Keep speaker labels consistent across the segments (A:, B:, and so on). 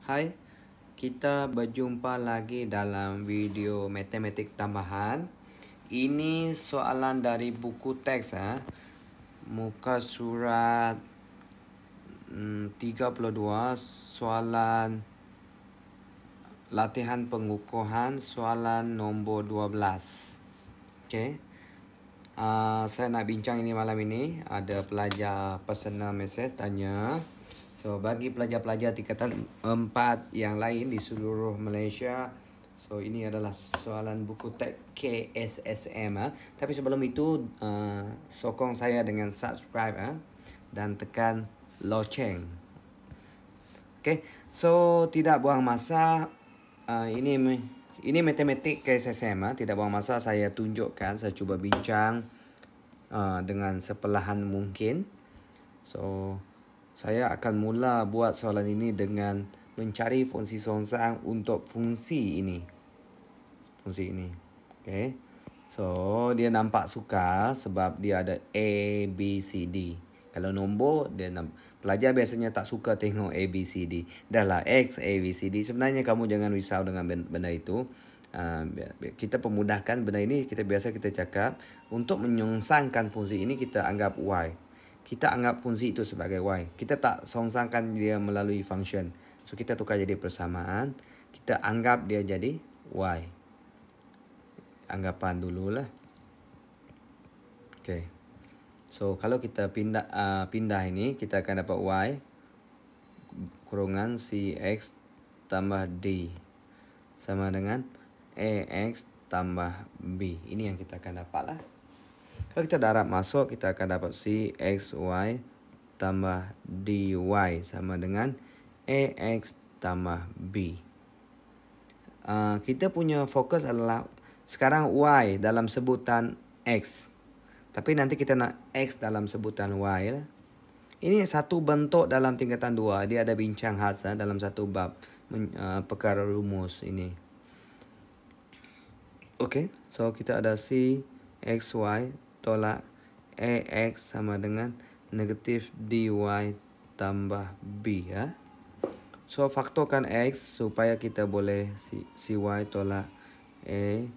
A: Hai, kita berjumpa lagi dalam video matematik tambahan. Ini soalan dari buku teks muka surat 32, soalan latihan pengukuhan, soalan nombor 12. Okey. Saya nak bincang ini malam ini. Ada pelajar personal message tanya. So, bagi pelajar-pelajar tingkatan 4 yang lain di seluruh Malaysia, so ini adalah soalan buku teks KSSM. Tapi sebelum itu, sokong saya dengan subscribe dan tekan loceng. Okay, so tidak buang masa. Ini matematik KSSM. Tidak buang masa, saya tunjukkan, saya cuba bincang dengan sepelahan mungkin. So, saya akan mula buat soalan ini dengan mencari fungsi songsang untuk fungsi ini. Okay. So, dia nampak sukar sebab dia ada A, B, C, D. Kalau nombor, pelajar biasanya tak suka tengok A, B, C, D. Dah lah X, A, B, C, D. Sebenarnya kamu jangan risau dengan benda itu. Kita pemudahkan benda ini. Kita cakap untuk menyongsangkan fungsi ini, kita anggap Y. Kita anggap fungsi itu sebagai Y. Kita tak songsangkan dia melalui function. So, kita tukar jadi persamaan. Kita anggap dia jadi Y. Anggapan dululah. Okay. So, kalau kita pindah ini, kita akan dapat Y kurungan CX tambah D sama dengan AX tambah B. Ini yang kita akan dapat lah. Kalau kita darab masuk, kita akan dapat CXY tambah DY sama dengan AX tambah B. Kita punya fokus adalah sekarang Y dalam sebutan X. Tapi nanti kita nak X dalam sebutan Y lah. Ini satu bentuk dalam tingkatan 2. Dia ada bincang khas dalam satu bab perkara rumus ini. Okay, so kita ada CXY tolak AX sama dengan negatif DY tambah B ya. So, faktorkan X supaya kita boleh CY tolak A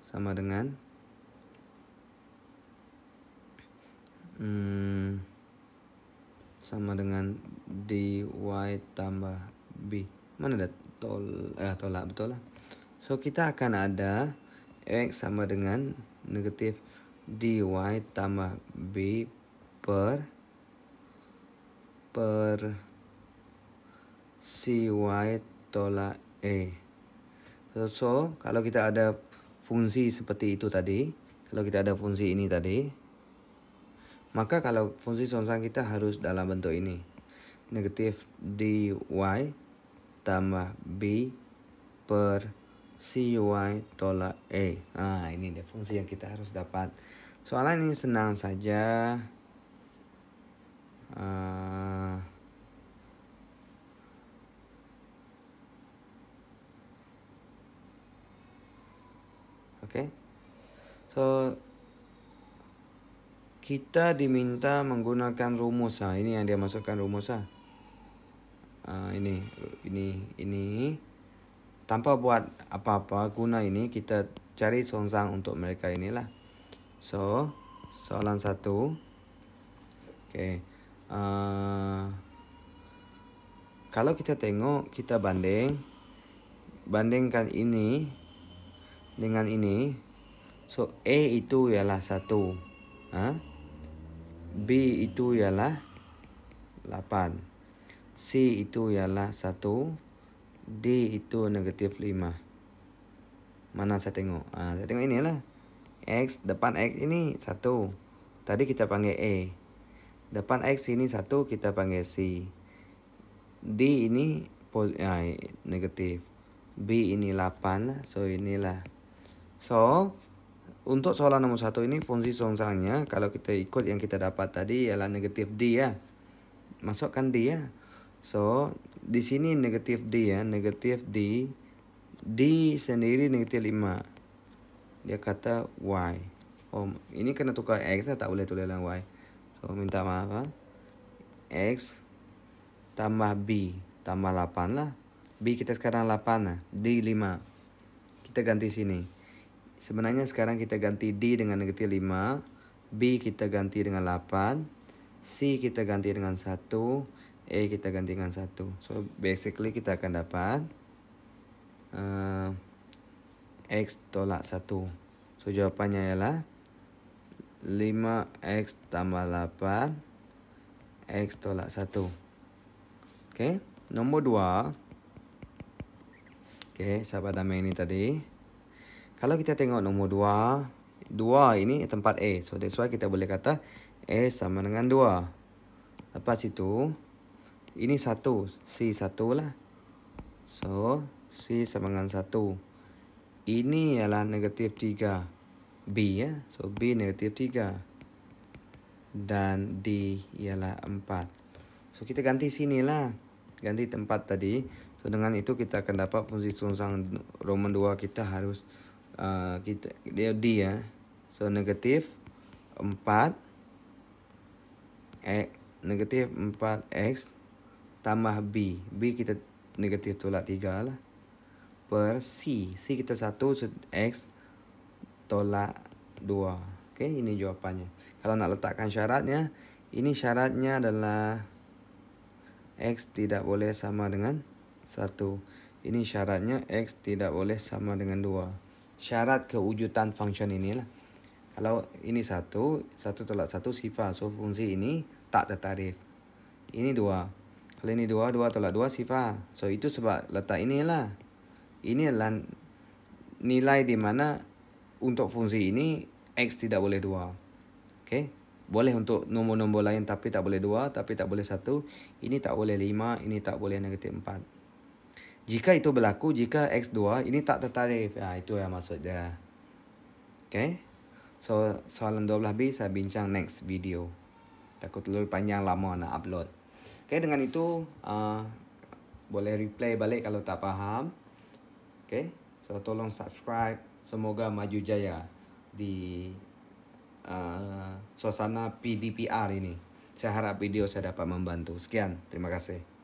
A: sama dengan DY tambah B. Mana ada tolak betul lah. So, kita akan ada X sama dengan negatif DY tambah B per CY tolak A. So, kalau kita ada fungsi seperti itu tadi, kalau kita ada fungsi ini tadi, maka kalau fungsi songsang kita harus dalam bentuk ini. Negatif DY tambah B per CY tolak A. Ini dia fungsi yang kita harus dapat. Soalan ini senang saja. Okay. So, kita diminta menggunakan rumus. Ini yang dia masukkan rumus. Ini tanpa buat apa-apa guna ini, kita cari songsang untuk mereka inilah. So, soalan 1. Okay. Kalau kita tengok, kita bandingkan ini dengan ini. So, A itu ialah 1. B itu ialah 8. C itu ialah 1. D itu negatif 5. Mana saya tengok? Saya tengok inilah. X, depan X ini 1. Tadi kita panggil A. Depan X ini 1, kita panggil C. D ini negatif. B ini 8 lah. So, inilah. So, untuk soalan nomor 1 ini, fungsi songsangnya, kalau kita ikut yang kita dapat tadi, ialah negatif D ya. Masukkan D ya. So, di sini negatif D ya. Negatif D. D sendiri negatif 5. Dia kata Y. Ini kena tukar X lah. Tak boleh tulis dalam Y. So, minta maaf. X tambah B tambah 8 lah. B kita sekarang 8 lah. D 5. Kita ganti sini. Sebenarnya sekarang kita ganti D dengan negatif 5. B kita ganti dengan 8. C kita ganti dengan 1. A kita ganti dengan 1. So basically kita akan dapat X tolak 1. So jawapannya ialah 5X tambah 8 X tolak 1. Okay. Nombor 2. Okay, sahabat damai ini tadi. Kalau kita tengok nombor 2. 2 ini tempat A. So that's why kita boleh kata A sama dengan 2. Lepas itu, ini 1. C 1 lah. So, C sama dengan 1. Ini ialah negatif 3. B ya. So, B negatif 3. Dan D ialah 4. So, kita ganti sini lah. Ganti tempat tadi. So, dengan itu kita akan dapat fungsi sungsang Roman 2 kita harus dia D ya. So, negatif 4 negatif 4X tambah B. B kita negatif tolak 3 lah. Per C. C kita 1. So X tolak 2. Okay, ini jawapannya. Kalau nak letakkan syaratnya. Ini syaratnya adalah X tidak boleh sama dengan 1. Ini syaratnya X tidak boleh sama dengan 2. Syarat kewujudan function inilah. Kalau ini 1 tolak 1 sifar. So fungsi ini tak tertarif. Ini 2. Kalau ini 2 tolak 2 sifar. So itu sebab letak inilah. Ini adalah nilai di mana untuk fungsi ini X tidak boleh 2. Okay. Boleh untuk nombor-nombor lain tapi tak boleh 2. Tapi tak boleh 1. Ini tak boleh 5. Ini tak boleh negatif 4. Jika itu berlaku, jika X2 ini tak tertarif. Itu yang maksud dia. Okay. So soalan 12B saya bincang next video. Takut terlalu panjang lama nak upload. Okay, dengan itu boleh replay balik kalau tak faham. Okay, so tolong subscribe. Semoga maju jaya di suasana PDPR ini. Saya harap video saya dapat membantu. Sekian, terima kasih.